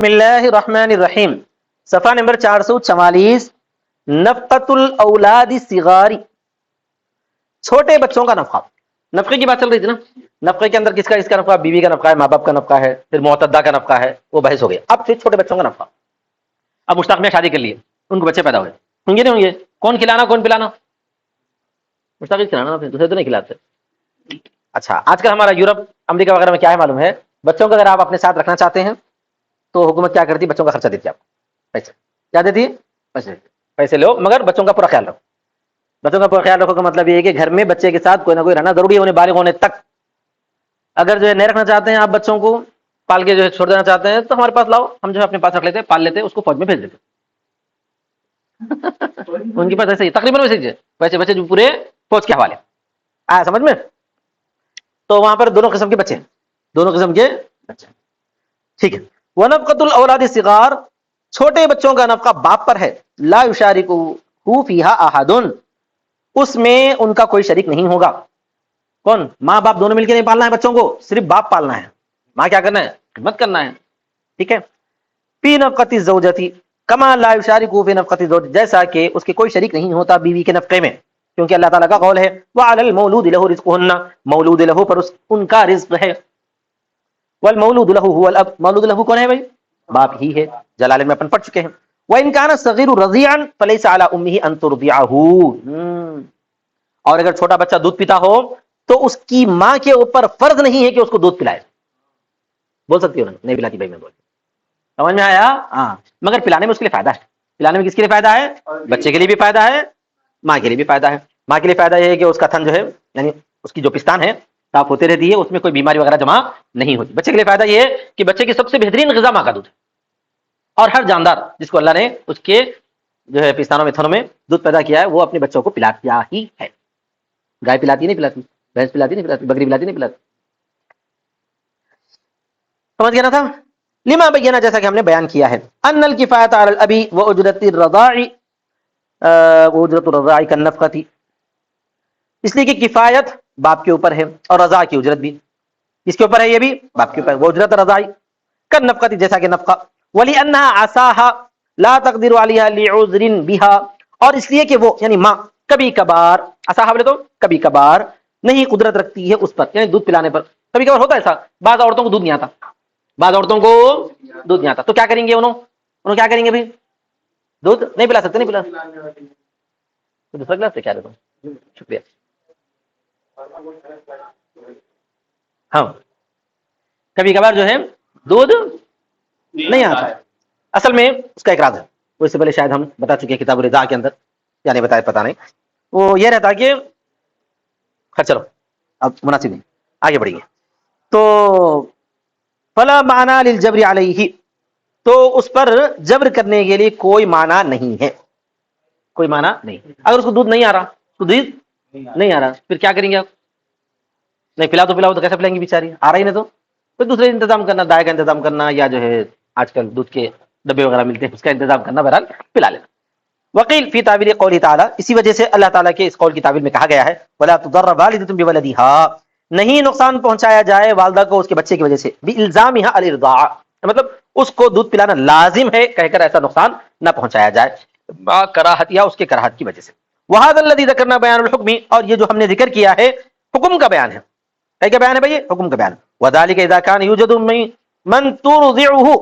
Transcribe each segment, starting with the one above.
بسم اللہ الرحمن الرحیم، صفحہ نمبر 444، نفقۃ الاولاد الصغار، چھوٹے بچوں کا نفقہ۔ نفقے کی بات چل رہی تھی نا، نفقے کے اندر کس کا نفقہ؟ بیوی کا نفقہ ہے، ماں باپ کا نفقہ ہے، پھر معتدہ کا نفقہ ہے، وہ بحث ہو گیا۔ اب پھر چھوٹے بچوں کا نفقہ۔ اب مشتاق میں شادی کر لیے، ان کو بچے پیدا ہوئے، ہوں گے نہیں ہوں گے؟ کون کھلانا کون پلانا؟ مشتاق کھلانا، دوسرے تو نہیں کھلاتے۔ اچھا، آج کل ہمارا یورپ امریکہ وغیرہ میں کیا ہے معلوم ہے، بچوں کو اگر آپ اپنے ساتھ رکھنا چاہتے ہیں تو حکومت کیا کرتی ہے؟ بچوں کا خرچہ دیتی ہے، آپ پیسے کیا دیتی ہے؟ پیسے لو، مگر بچوں کا پورا خیال رکھو۔ بچوں کا پورا خیال رکھو کا مطلب یہ ہے کہ گھر میں بچے کے ساتھ کوئی نہ کوئی رہنا ضروری ہے، انہیں بالغ ہونے تک۔ اگر جو ہے نہیں رکھنا چاہتے ہیں آپ بچوں کو، پال کے جو ہے چھوڑ دینا چاہتے ہیں، تو ہمارے پاس لاؤ، ہم جو ہے اپنے پاس رکھ لیتے ہیں، پال لیتے ہیں، اس کو فوج میں بھیج دیتے ان کے پاس ایسے ہی تقریباً ویسے ہی ویسے بچے جو پورے فوج کے حوالے آیا سمجھ میں؟ تو وہاں پر دونوں قسم کے بچے ہیں، دونوں قسم کے بچے، ٹھیک ہے۔ وَنَفْقَةُ الْأَوْلَادِ الصِّغَارِ، چھوٹے بچوں کا نفقہ باپ پر ہے، لا يُشَارِكُهُ فِيهَا أَحَدٌ، اس میں ان کا کوئی شریک نہیں ہوگا۔ کون؟ ماں باپ دونوں مل کے نہیں پالنا ہے بچوں کو، صرف باپ پالنا ہے، ماں کیا کرنا ہے؟ خدمت کرنا ہے، ٹھیک ہے۔ فِي نَفْقَةِ الزَّوْجَةِ كَمَا لَا يُشَارِكُهُ فِي نَفْقَةِ الزَّوْجِ، جیسا کہ اس کے کوئی شریک نہیں ہوتا بیوی کے نفقے میں، کیونکہ اللہ تعالیٰ کا قول ہے وَعَلَى الْمَوْلُودِ لَهُ رِزْقُهُنَّ، مولود لہو پر ان کا رزق ہے، والمولود له هو الاب، مولود له کون ہے بھائی؟ باپ ہی ہے، جلالین میں اپن پڑھ چکے ہیں۔ وَإِنْ كَانَ الصَّغِيرُ رَضِيعًا فَلَيْسَ عَلَى أُمِّهِ أَن تُرْضِعَهُ، اور اگر چھوٹا بچہ دودھ پیتا ہو تو اس کی ماں کے اوپر فرض نہیں ہے کہ اس کو دودھ پلائے۔ بول سکتی ہو نا نہیں پلاتی بھائی، میں بول سمجھ میں آیا؟ ہاں، مگر پلانے میں اس کے لیے فائدہ ہے۔ پلانے میں کس کے لیے فائدہ ہے؟ بچے کے لیے بھی فائدہ ہے، ماں کے لیے بھی فائدہ ہے۔ ماں کے لیے فائدہ یہ ہے کہ اس کا تھن جو ہے، یعنی اس کی جو پستان ہے صاف ہوتے رہتی ہے، اس میں کوئی بیماری وغیرہ جمع نہیں ہوتی۔ بچے کے لیے فائدہ یہ ہے کہ بچے کی سب سے بہترین غذا ماں کا دودھ ہے، اور ہر جاندار جس کو اللہ نے اس کے جو ہے پستانوں میں تھنوں میں دودھ پیدا کیا ہے، وہ اپنے بچوں کو پلاتا ہی ہے۔ گائے پلاتی نہیں پلاتی، بھینس پلاتی نہیں پلاتی، بکری پلاتی نہیں پلاتی، سمجھ گیا نا تھا؟ لما بینا، جیسا کہ ہم نے بیان کیا ہے، ان الکفایۃ علی الابی واجرۃ الرضاع، واجرۃ الرضاع کالنفقۃ، اس لیے کہ کفایت باپ کے اوپر ہے اور رضاع کی اجرت بھی کس کے اوپر ہے؟ یہ بھی باپ کے اوپر، وہ اجرت رضاع کالنفقۃ، جیسا کہ نفقہ، ولانها عصاها لا تقدر علیها لعذر بها، اور اس لیے کہ وہ یعنی ماں کبھی کبھار، عصاها بولے تو کبھی کبھار، نہیں قدرت رکھتی ہے اس پر، یعنی دودھ پلانے پر۔ کبھی کبھار ہوتا ہے ایسا، بعض عورتوں کو دودھ نہیں آتا، بعض عورتوں کو دودھ نہیں آتا، تو کیا کریں گے انہوں کیا کریں گے بھائی؟ دودھ نہیں پلا سکتے، نہیں پلا دوسرا گلاس سے کیا دیتا ہوں، شکریہ۔ ہاں، کبھی کبھار جو ہے دودھ نہیں آتا، اصل میں اس کا ایک راز ہے، وہ اس سے پہلے شاید ہم بتا چکے ہیں کتاب الرضاع کے اندر، یا نہیں بتایا پتا نہیں۔ وہ یہ رہتا کہ خیر چلو اب مناسب نہیں، آگے بڑھیے۔ تو فلا معنی للجبر علیہ، تو اس پر جبر کرنے کے لیے کوئی معنی نہیں ہے، کوئی معنی نہیں۔ اگر اس کو دودھ نہیں آ رہا، اس کو دودھ نہیں آ رہا، پھر کیا کریں گے آپ؟ نہیں پلاؤ تو پلاؤ، تو کیسے پلائیں گے بیچاری؟ آ رہا ہی نہیں تو پھر دوسرے انتظام کرنا، دائیں کا انتظام کرنا، یا جو ہے آج کل دودھ کے ڈبے وغیرہ ملتے ہیں اس کا انتظام کرنا، بہرحال پلا لینا۔ وقیل فی تعبیر قوله تعالی، اسی وجہ سے اللہ تعالیٰ کے اس قول کی تعبیر میں کہا گیا ہے ولا تضر والدۃ بولدها، نہیں نقصان پہنچایا جائے والدہ کو اس کے بچے کی وجہ سے، بالزامها الارضاع، مطلب اس کو دودھ پلانا لازم ہے کہہ کر ایسا نقصان نہ پہنچایا جائے، با کراہت یا اس کے کراہت کی وجہ سے۔ وهذا الذي ذكرنا بیان الحکم، اور یہ جو ہم نے ذکر کیا ہے حکم کا بیان ہے، کیا بیان ہے بھائی؟ حکم کا بیان۔ وذلك اذا كان يوجد من ترضعه،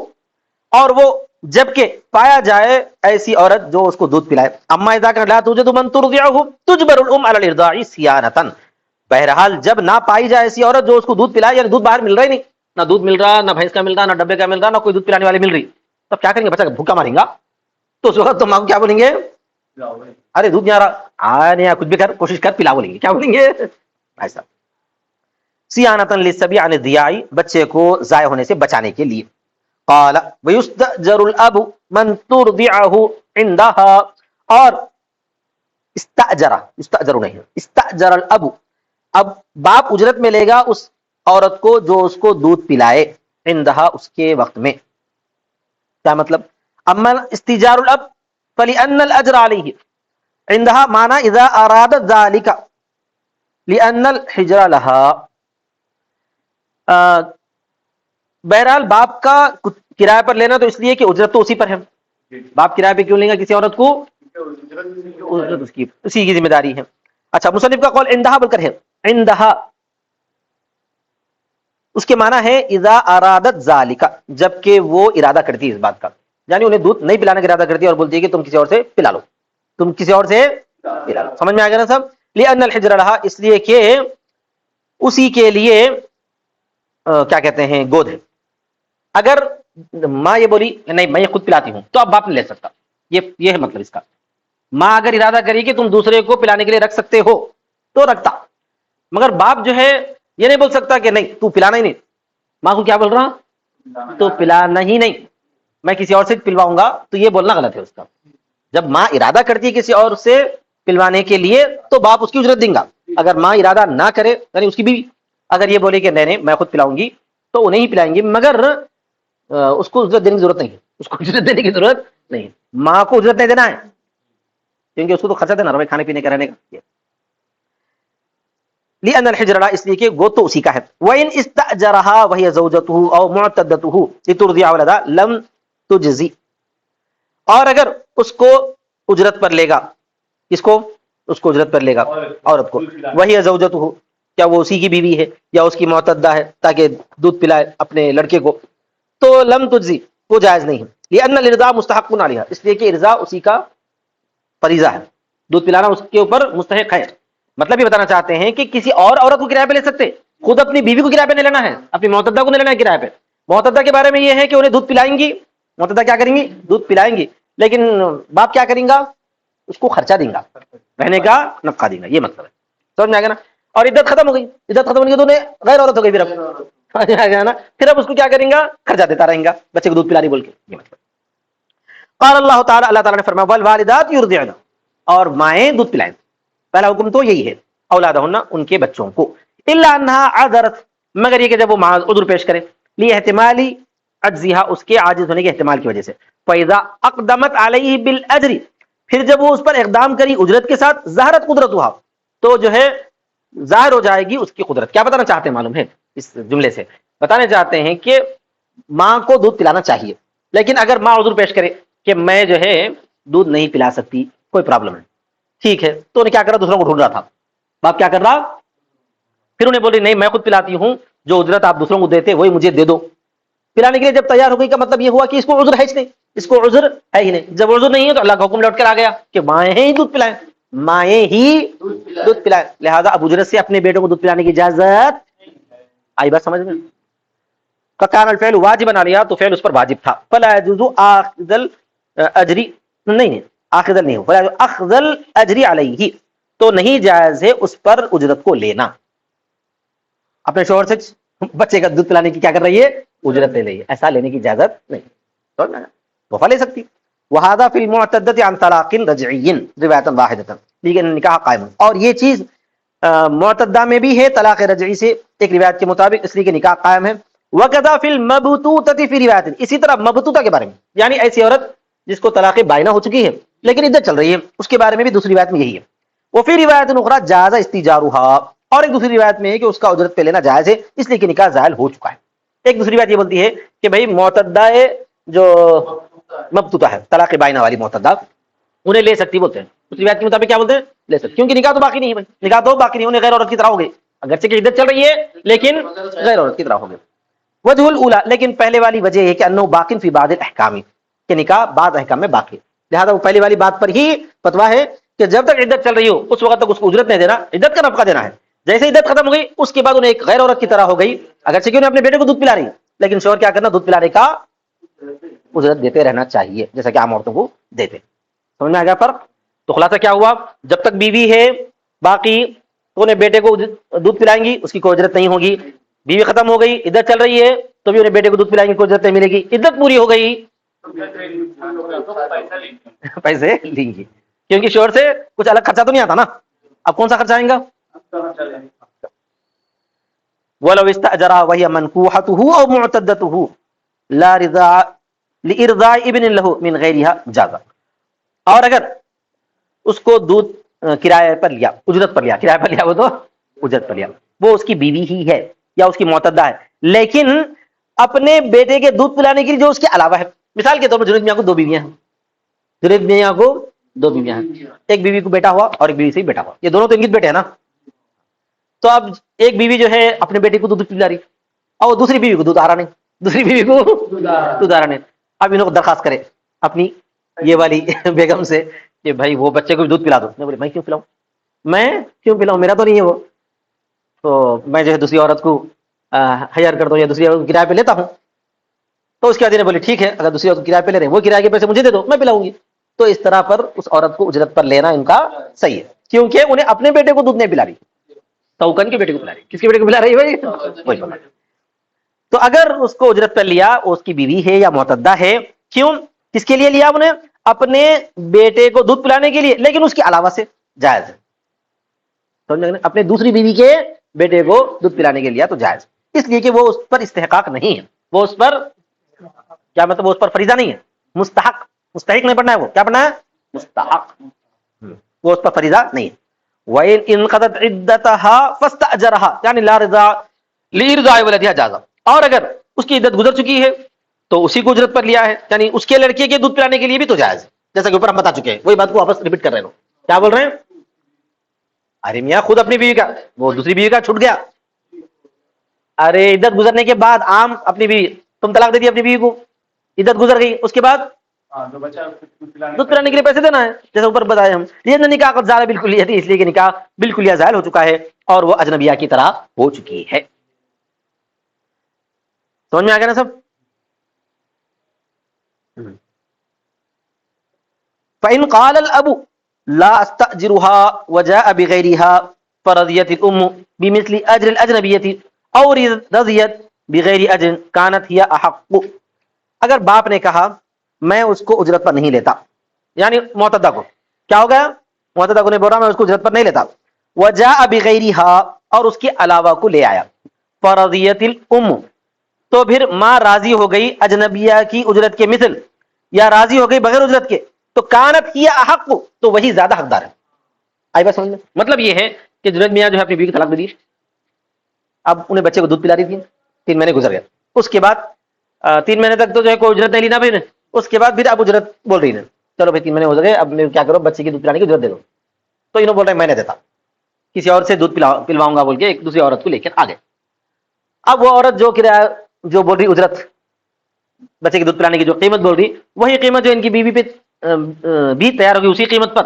اور وہ جبکہ پایا جائے ایسی عورت جو اس کو دودھ پلائے۔ اما اذا كان لا توجد من ترضعه تجبر الام على الارضاع صيانه، بہرحال جب نہ پائی جائے ایسی عورت جو اس کو دودھ پلائے، یعنی دودھ باہر مل رہا ہی نہیں، نہ دودھ مل رہا، نہ بھینس کا مل رہا، نہ ڈبے کا مل رہا، نہ کوئی دودھ پلانے والی مل رہی، تب کیا کریں گے؟ بچہ بھوکا ماریں گا تو اس وقت تو ماں کو کیا بولیں گے؟ ارے دودھ نہیں آ رہا، نہیں کچھ بھی کر، کوشش کر پلا، بولیں گے کیا بولیں گے؟ ایسا صیانۃ للصبی عن الضیاع، بچے کو ضائع ہونے سے بچانے کے لیے۔ قال ويستأجر الاب من ترضعه عندها، اور استأجر نہیں، استأجر الاب، اب باپ اجرت میں لے گا اس عورت کو جو اس کو دودھ پلائے، عندها اس کے وقت میں، کیا مطلب؟ اما استئجار الاب فلأن الاجر عليه عندها، معنی اذا اراد ذلك لأن الحجر لها، بہرحال باپ کا کرایہ پر لینا تو اس لیے کہ اجرت تو اسی پر ہے. باپ کرایہ پہ کیوں لیں گا کسی عورت کو؟ اجرت اسی کی ذمہ داری ہے. اچھا مصنف کا قول عندها بول کر ہے عندها، اس کے معنی ہے اذا ارادت ذالک، جبکہ وہ ارادہ کرتی ہے اس بات کا، یعنی انہیں دودھ نہیں پلانے کا ارادہ کرتی ہے اور بولتی ہے کہ تم کسی اور سے پلا لو، تم کسی اور سے پلا لو. سمجھ میں آ گیا نا صاحب؟ لأن الحجر لها، اس لیے کہ اسی کے لیے کیا کہتے ہیں گود ہے. اگر ماں یہ بولی نہیں میں یہ خود پلاتی ہوں تو اب باپ نہیں لے سکتا، یہ ہے مطلب اس کا. ماں اگر ارادہ کری کہ تم دوسرے کو پلانے کے لیے رکھ سکتے ہو تو رکھتا، مگر باپ جو ہے یہ نہیں بول سکتا کہ نہیں تو پلانا ہی نہیں. ماں کو کیا بول رہا؟ تو پلانا ہی نہیں، میں کسی اور سے پلواؤں گا، تو یہ بولنا غلط ہے اس کا. جب ماں ارادہ کرتی ہے کسی اور سے پلوانے کے لیے تو باپ اس کی اجرت دیں گا. اگر ماں ارادہ نہ کرے یعنی اس کی بیوی اگر یہ بولے کہ نہیں میں خود پلاؤں گی تو انہیں ہی پلائیں گی، مگر اس کو اجرت دینے کی ضرورت نہیں ہے، اس کو اجرت دینے کی ضرورت نہیں ہے. ماں کو اجرت نہیں دینا ہے کیونکہ اس کو تو خرچہ دینا رہا کھانے پینے کا رہنے کا. لأن الحجر، اس لیے کہ گود تو اسی کا ہے. وَإِنْ اسْتَأْجَرَهَا وَهِيَ زَوْجَتُهُ أَوْ مُعْتَدَّتُهُ لِتُرْضِعَ وَلَدَهَا لَمْ تُجْزِ، اور اگر اس کو اجرت پر لے گا، کس کو؟ اس کو اجرت پر لے گا عورت کو. وَهِيَ زَوْجَتُهُ، کیا وہ اسی کی بیوی ہے یا اس کی معتدہ ہے تاکہ دودھ پلائے اپنے لڑکے کو، تو لم تجزی، وہ جائز نہیں ہے. لأن الارضاء مستحق علیہا، اس لیے کہ ارضاء اسی کا فریضہ ہے، دودھ پلانا اس کے اوپر مستحق ہے. مطلب یہ بتانا چاہتے ہیں کہ کسی اور عورت کو کرایہ پہ لے سکتے، خود اپنی بیوی کو کرایہ پہ نہیں لینا ہے، اپنی معتدہ کو نہیں لینا ہے کرایہ پہ. معتدہ کے بارے میں یہ ہے کہ انہیں دودھ پلائیں گی، معتدہ کیا کریں گی؟ دودھ پلائیں گی، لیکن باپ کیا کریں گا؟ اس کو خرچہ دیں گا، رہنے کا نفقہ دیں گا. یہ مطلب ہے. سمجھ میں آ گیا نا؟ اور عدت ختم ہو گئی، عدت ختم ہونے کے تو انہیں غیر عورت ہو گئی، پھر اب سمجھ میں آ گیا نا؟ پھر اب اس کو کیا کریں گا؟ خرچہ دیتا رہیں گا بچے کو دودھ پلا رہی بول کے. یہ مطلب. قال اللہ تعالی، اللہ تعالی نے فرمایا والوالدات یرضعن، اور مائیں دودھ پلائیں. پہلا حکم تو یہی ہے اولادہن، ان کے بچوں کو. الا انها عذرت، مگر یہ کہ جب وہ عذر پیش کرے، لی احتمالی عجزها، اس کے عاجز ہونے کے احتمال کی وجہ سے. فاذا اقدمت علیہ بالاجر، پھر جب وہ اس پر اقدام کری اجرت کے ساتھ، ظہرت قدرتها، تو جو ہے ظاہر ہو جائے گی اس کی قدرت. کیا بتانا چاہتے ہیں معلوم ہے اس جملے سے؟ بتانے چاہتے ہیں کہ ماں کو دودھ پلانا چاہیے، لیکن اگر ماں عذر پیش کرے کہ میں جو ہے دودھ نہیں پلا سکتی، کوئی پرابلم ہے، ٹھیک ہے، تو انہیں کیا کر رہا؟ دوسروں کو ڈھونڈ رہا تھا. باپ کیا کر رہا؟ پھر انہیں بولی نہیں میں خود پلاتی ہوں، جو اجرت آپ دوسروں کو دیتے وہی مجھے دے دو. پلانے کے لیے جب تیار ہو گئی کا مطلب یہ ہوا کہ اس کو عذر ہے ہی نہیں، اس کو عذر ہے ہی نہیں. جب عذر نہیں ہے تو اللہ کا حکم لوٹ کر آ گیا کہ مائیں ہی دودھ پلائیں، مائیں ہی دودھ پلائیں. لہذا اب اجرت سے اپنے بیٹوں کو دودھ پلانے کی اجازت آئی. بات سمجھ میں؟ فکان الفعل واجبا علیہا، تو فعل اس پر واجب تھا. فلا يجوز اخذ الاجر، نہیں اخذ نہیں ہو، فلا اخذ الاجر علیہ، تو نہیں جائز ہے اس پر اجرت کو لینا. اپنے شوہر سے بچے کا دودھ پلانے کی کیا کر رہی ہے؟ اجرت لے رہی ہے، ایسا لینے کی اجازت نہیں. وفا لے سکتی. وهذا في المعتدة عن طلاق رجعي روایتا واحدة، لیکن نکاح قائم. اور یہ چیز معتدہ میں بھی ہے طلاق رجعی سے ایک روایت کے مطابق، اس لیے کہ نکاح قائم ہے. وکذا فی المبتوتۃ فی روایت، اسی طرح مبتوتہ کے بارے میں، یعنی ایسی عورت جس کو طلاق بائنہ ہو چکی ہے لیکن عدت چل رہی ہے، اس کے بارے میں بھی دوسری روایت میں یہی ہے. وفی روایت اخرى جاز استیجارها، اور ایک دوسری روایت میں ہے کہ اس کا اجرت پہ لینا جائز ہے اس لیے کہ نکاح زائل ہو چکا ہے. ایک دوسری روایت یہ بولتی ہے کہ بھائی معتدہ جو مبتوتہ ہے طلاق بائنہ والی معتدہ، انہیں لے سکتی بولتے ہیں. اس روایت کے مطابق کیا بولتے ہیں؟ لے سکتی، کیونکہ نکاح تو باقی نہیں ہے بھائی، نکاح تو باقی نہیں، انہیں غیر عورت کی طرح ہو گئی، اگرچہ کہ عدت چل رہی ہے لیکن غیر عورت کی طرح ہو گئی. وجہ الاولی، لیکن پہلے والی وجہ ہے کہ انه باقی فی بعض الاحکام، کہ نکاح بعض احکام میں باقی ہے. لہذا وہ پہلی والی بات پر ہی فتویٰ ہے کہ جب تک عدت چل رہی ہو اس وقت تک اس کو اجرت نہیں دینا، عدت کا نفقہ دینا ہے. جیسے عدت ختم ہو گئی اس کے بعد انہیں ایک غیر عورت کی طرح ہو گئی، اگرچہ کہ انہیں اپنے بیٹے کو دودھ پلا رہی ہے لیکن شوہر کیا کرنا؟ دودھ پلانے کا اجرت دیتے رہنا چاہیے جیسا کہ عام عورتوں کو دیتے. سمجھ میں آ گیا فرق؟ تو خلاصہ کیا ہوا؟ جب تک بیوی ہے باقی تو انہیں بیٹے کو دودھ پلائیں گی، اس کی کوئی اجرت نہیں ہوگی. بیوی ختم ہو گئی، عدت چل رہی ہے تو بھی انہیں بیٹے کو دودھ پلائیں گے، کوئی اجرت نہیں ملے گی. عدت پوری ہو گئی پیسے لیں گی، کیونکہ شوہر سے کچھ الگ خرچہ تو نہیں آتا نا. اب کون سا خرچہ آئے گا؟ وَلَوْ اسْتَأْجَرَهَا وَهِيَ مَنْكُوحَتُهُ أَوْ مُعْتَدَّتُهُ لَا رِضَاءَ لِإِرْضَاءِ ابْنٍ لَهُ مِنْ غَيْرِهَا جَازَ. اور اگر اس کو دودھ کرایہ پر لیا، اجرت پر لیا، کرایہ پر لیا وہ تو اجرت پر لیا، وہ اس کی بیوی ہی ہے یا اس کی معتدہ ہے، لیکن اپنے بیٹے کے دودھ پلانے کے لیے جو اس کے علاوہ ہے. مثال کے طور پر جنید میاں کو 2 بیویاں ہیں. جنید میاں کو 2 بیویاں ہیں. ایک بیوی کو بیٹا ہوا اور ایک بیوی سے ہی بیٹا ہوا. یہ دونوں تو ان کے بیٹے ہیں نا. تو اب ایک بیوی جو ہے اپنے بیٹے کو دودھ پلا رہی اور دوسری بیوی کو دودھ آ رہا نہیں. دوسری بیوی کو دودھ آ رہا نہیں. اب انہوں کو درخواست کرے اپنی یہ والی بیگم سے کہ بھائی وہ بچے کو بھی دودھ پلا دو. میں بولے میں کیوں پلاؤں, میں کیوں پلاؤں, میرا تو نہیں ہے وہ. تو میں جو ہے دوسری عورت کو ہائر کرتا ہوں یا دوسری عورت کو کرایہ پہ لیتا ہوں. تو اس کے بعد انہیں بولے ٹھیک ہے, اگر دوسری عورت کرایہ پہ لے رہے ہیں وہ کرایہ کے پیسے مجھے دے دو, میں پلاؤں گی. تو اس طرح پر اس عورت کو اجرت پر لینا ان کا صحیح ہے, کیونکہ انہیں اپنے بیٹے کو دودھ نہیں پلا رہی, توکن کے بیٹے کو پلا رہی. کس کے بیٹے کو پلا رہی ہے بھائی؟ تو اگر اس کو اجرت پر لیا, اس کی بیوی ہے یا معتدہ ہے, کیوں کس کے لیے لیا انہیں؟ اپنے بیٹے کو دودھ پلانے کے لیے, لیکن اس کے علاوہ سے جائز ہے. اپنے دوسری بیوی کے بیٹے کو دودھ پلانے کے لیے تو جائز, اس لیے کہ وہ اس پر استحقاق نہیں ہے. وہ اس پر کیا مطلب, وہ اس پر فریضہ نہیں ہے, مستحق. مستحق نہیں پڑھنا ہے, وہ کیا پڑھنا ہے؟ مستحق. وہ اس پر فریضہ نہیں ہے. وَإِنْ انْقَضَتْ عِدَّتَهَا فَاسْتَأْجَرَهَا یعنی لا رضا لِإِرْضَاءِ وَلَدِهَا جَازَ. اور اگر اس کی عدت گزر چکی ہے تو اسی کو اجرت پر لیا ہے, یعنی اس کے لڑکے کے دودھ پلانے کے لیے بھی تو جائز, جیسا کہ اوپر ہم بتا چکے ہیں. وہی بات کو واپس ریپیٹ کر رہے ہیں. کیا بول رہے ہیں؟ ارے میاں خود اپنی بیوی کا, وہ دوسری بیوی کا چھوٹ گیا. ارے عدت گزرنے کے بعد عام اپنی بیوی, تم طلاق دے دی اپنی بیوی کو, عدت گزر گئی, اس کے بعد دودھ پلانے کے لیے پیسے دینا ہے, جیسے اوپر بتایا ہم. یہ نکاح قد زال بالکلیت, اس لیے کہ نکاح بالکلیہ زائل ہو چکا ہے اور وہ اجنبیہ کی طرح ہو چکی ہے. سمجھ میں آ گیا نا سب؟ فَإِنْ قَالَ الْأَبُ لَا أَسْتَأْجِرُهَا وَجَاءَ بِغَيْرِهَا فَرَضِيَتِ الْأُمُّ بِمِثْلِ أَجْرِ الْأَجْنَبِيَّةِ أَوْ رَضِيَتْ بِغَيْرِ أَجْرٍ كَانَتْ هِيَ أَحَقُّ. اگر باپ نے کہا میں اس کو اجرت پر نہیں لیتا, یعنی معتدہ کو کیا ہو گیا, معتدہ کو نہیں بول رہا میں اس کو اجرت پر نہیں لیتا, وَجَاءَ بِغَيْرِهَا اور اس کے علاوہ کو لے آیا, فَرَضِيَتِ الْأُمُّ تو پھر ماں راضی ہو گئی اجنبیہ کی اجرت کے مثل, یا راضی ہو گئی بغیر اجرت کے, تو کانت ہی احق تو وہی زیادہ حقدار ہے. آئی بات سمجھ میں؟ مطلب یہ ہے کہ جنید میاں جو ہے اپنی بیوی کو طلاق دے دی, اب انہیں بچے کو دودھ پلا رہی تھی, 3 مہینے گزر گئے, اس کے بعد 3 مہینے تک تو جو ہے کوئی اجرت نہیں لینا پھر, اس کے بعد پھر اب اجرت بول رہی ہے, چلو بھائی 3 مہینے ہو گئے, اب میں کیا کرو بچے کی دودھ پلانے کی اجرت دے دو. تو انہوں بول رہے ہیں میں نہیں دیتا, کسی اور سے دودھ پلواؤں گا بول کے ایک دوسری عورت کو لے کر آ گئے. اب وہ عورت جو کرایہ جو بول رہی اجرت بچے کی دودھ پلانے کی جو قیمت بول رہی, وہی قیمت جو ان کی بیوی پہ بھی تیار ہوگی اسی قیمت پر,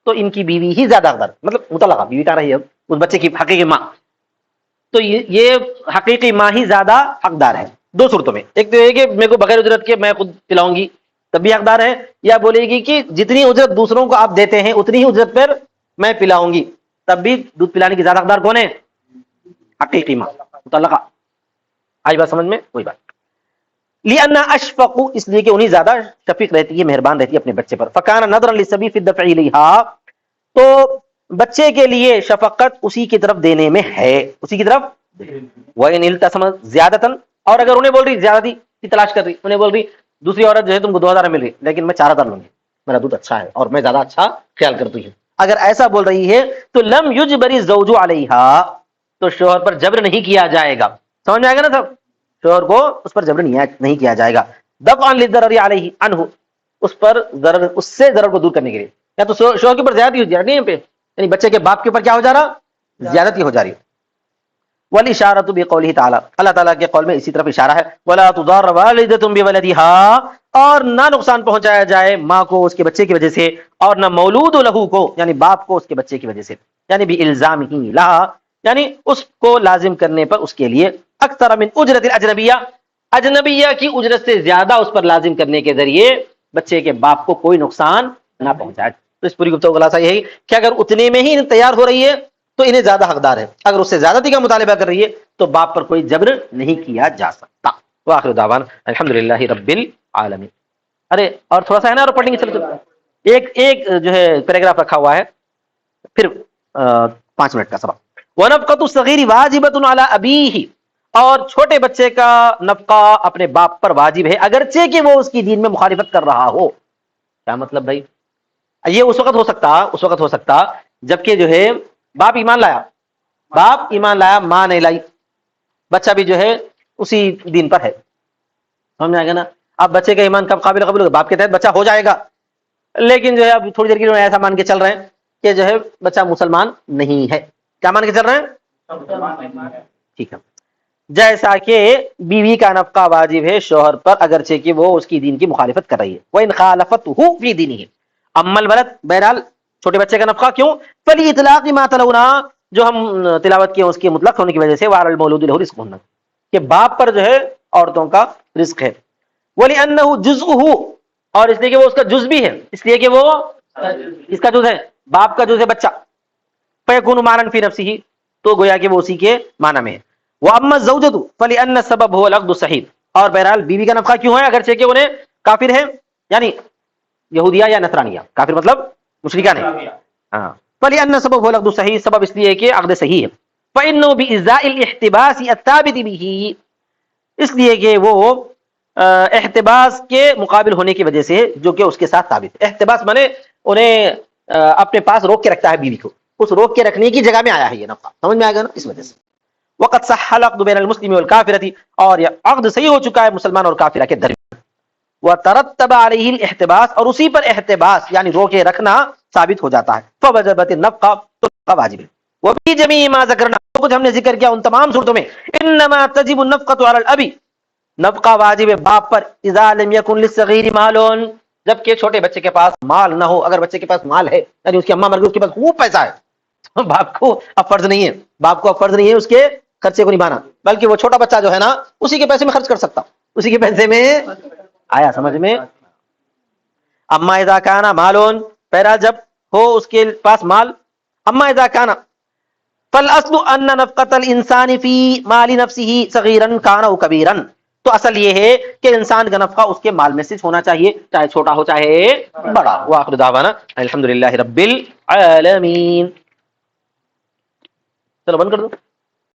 تو ان کی بیوی ہی زیادہ حقدار, مطلب مطلقہ بیوی کا رہی ہے اس بچے کی حقیقی ماں, تو یہ حقیقی ماں ہی زیادہ حقدار ہے. 2 صورتوں میں, ایک تو یہ کہ میرے کو بغیر اجرت کے میں خود پلاؤں گی تب بھی حقدار ہے, یا بولے گی کہ جتنی اجرت دوسروں کو آپ دیتے ہیں اتنی ہی اجرت پر میں پلاؤں گی, تب بھی دودھ پلانے کی زیادہ حقدار کون ہے؟ حقیقی ماں مطلقہ. آئی بات سمجھ میں؟ وہی بات. لأن اشفق اس لیے کہ انہیں زیادہ شفیق رہتی ہے, مہربان رہتی ہے اپنے بچے پر. فکان نظرا للصبی فی الدفع الیہا تو بچے کے لیے شفقت اسی کی طرف دینے میں ہے, اسی کی طرف. وَإِنْ الْتَسَمَ زیادتاً اور اگر انہیں بول رہی زیادتی کی تلاش کر رہی, انہیں بول رہی دوسری عورت جو ہے تم کو 2000 مل رہی لیکن میں 4000 لوں گی, میرا دودھ اچھا ہے اور میں زیادہ اچھا خیال کرتی ہوں, اگر ایسا بول رہی ہے تو لم یجبر الزوج علیہا تو شوہر پر جبر نہیں کیا جائے گا. سمجھ میں آئے گا نا سب؟ شوہر کو اس پر جبر نہیں کیا جائے گا. دفعا للضرر علیہ عنہ اس پر ضرر, اس سے ضرر کو دور کرنے کے لیے. یا تو شوہر کے اوپر زیادتی ہو جا رہی ہے پہ, یعنی بچے کے باپ کے اوپر کیا ہو جا رہا, زیادتی ہو جا رہی. والاشارۃ بقولہ تعالی اللہ تعالیٰ کے قول میں اسی طرف اشارہ ہے, ولا تضار والدۃ بولدها اور نہ نقصان پہنچایا جائے ماں کو اس کے بچے کی وجہ سے, اور نہ مولود لہو کو یعنی باپ کو اس کے بچے کی وجہ سے, یعنی بالزامہ لہا یعنی اس کو لازم کرنے پر اس کے لیے, اکثر من اجرت الاجنبیہ اجنبیہ کی اجرت سے زیادہ اس پر لازم کرنے کے ذریعے بچے کے باپ کو کوئی نقصان نہ پہنچائے. تو اس پوری گفتگو کا خلاصہ یہی کہ اگر اتنے میں ہی تیار ہو رہی ہے تو انہیں زیادہ حقدار ہے, اگر اس سے زیادتی کا مطالبہ کر رہی ہے تو باپ پر کوئی جبر نہیں کیا جا سکتا. وآخر دعوانا الحمدللہ رب العالمین. ارے اور تھوڑا سا ہے نا, اور پڑھ لیں گے, چلو ایک جو ہے پیراگراف رکھا ہوا ہے, پھر 5 منٹ کا سبق. وَنَفْقَةُ الصَّغِيرِ وَاجِبَةٌ عَلَىٰ أَبِيهِ اور چھوٹے بچے کا نفقہ اپنے باپ پر واجب ہے اگرچہ کہ وہ اس کی دین میں مخالفت کر رہا ہو. کیا مطلب بھائی؟ یہ اس وقت ہو سکتا جبکہ جو ہے باپ ایمان لایا, ماں نہیں لائی, بچہ بھی جو ہے اسی دین پر ہے, سمجھ میں آئے گا نا. اب بچے کا ایمان کب قابل قبول ہوگا؟ باپ کے تحت بچہ ہو جائے گا، لیکن جو ہے اب تھوڑی دیر کے لیے ایسا مان کے چل رہے ہیں کہ جو ہے بچہ مسلمان نہیں ہے. کیا مان کے چل رہے ہیں؟ ٹھیک ہے. جیسا کہ بیوی کا نفقہ واجب ہے شوہر پر اگرچہ کہ وہ اس کی دین کی مخالفت کر رہی ہے. وَإِنْ خَالَفَتْهُ فِي دِينِهِ. اما الولد، بہرحال چھوٹے بچے کا نفقہ کیوں؟ فلی اطلاق ما تلونا، جو ہم تلاوت کیے اس کے مطلق ہونے کی وجہ سے، وعلی المولود لہ رزقہن، کہ باپ پر جو ہے عورتوں کا رزق ہے. وَلِأَنَّهُ جُزْءُهُ، اور اس لیے کہ وہ اس کا جز بھی ہے، اس لیے کہ وہ اس کا جز ہے، باپ کا جز ہے بچہ. فَيَكُونُ مَعْنًا فِي نَفْسِهِ، تو گویا کہ وہ اسی کے معنی میں ہے. وَأَمَّا الزَّوْجَةُ فَلِأَنَّ السَّبَبَ هُوَ الْعَقْدُ الصَّحِيحُ، اور بہرحال بیوی کا نفقہ کیوں ہے اگرچہ کہ انہیں کافر ہے، یعنی یہودیہ یا نصرانیہ، کافر مطلب مشرکہ نہیں. ہاں. فَلِأَنَّ السَّبَبَ هُوَ الْعَقْدُ الصَّحِيحُ، سبب اس لیے کہ عقد صحیح ہے. فَإِنَّهُ بِإِزَاءِ الْاحْتِبَاسِ الثَّابِتِ بِهِ، اس لیے کہ وہ احتباس کے مقابل ہونے کی وجہ سے جو کہ اس کے ساتھ ثابت ہے. احتباس مانے انہیں اپنے پاس روک کے رکھتا ہے بیوی کو، اس روک کے رکھنے کی جگہ میں آیا ہے یہ نفقہ. سمجھ میں آئے گا نا؟ اس وجہ سے. وقت صح العقد بین المسلم والکافرۃ، اور یہ عقد صحیح ہو چکا ہے مسلمان اور کافرہ کے درمیان. وترتب علیہ الاحتباس، اور اسی پر احتباس یعنی روکے رکھنا ثابت ہو جاتا ہے. فوجبت النفقہ، تو نفقہ واجب ہے. وفی جمیع ما ذکرنا، کچھ ہم نے ذکر کیا ان تمام صورتوں میں، انما تجب النفقۃ علی الاب، نفقہ واجب ہے باپ پر، اذا لم یکن للصغیر مال، جبکہ چھوٹے بچے کے پاس مال نہ ہو. اگر بچے کے پاس مال ہے، یعنی اس کی اماں مر گئی، اس کے پاس خوب پیسہ ہے، تو باپ کو اب فرض نہیں ہے، باپ کو اب فرض نہیں ہے اس کے خرچے کو نبھانا، بلکہ وہ چھوٹا بچہ جو ہے نا اسی کے پیسے میں خرچ کر سکتا، اسی کے پیسے میں. آیا سمجھ میں؟ اما اذا کان مالون، پہلا جب ہو اس کے پاس مال. اما اذا کان فالاصل ان نفقۃ الانسان فی مال نفسه صغیرا کان او کبیرا، تو اصل یہ ہے کہ انسان کا نفقہ اس کے مال میں صرف ہونا چاہیے، چاہے چھوٹا ہو چاہے بڑا. واخر دعوانا الحمدللہ رب العالمین. چلو بند کر دو.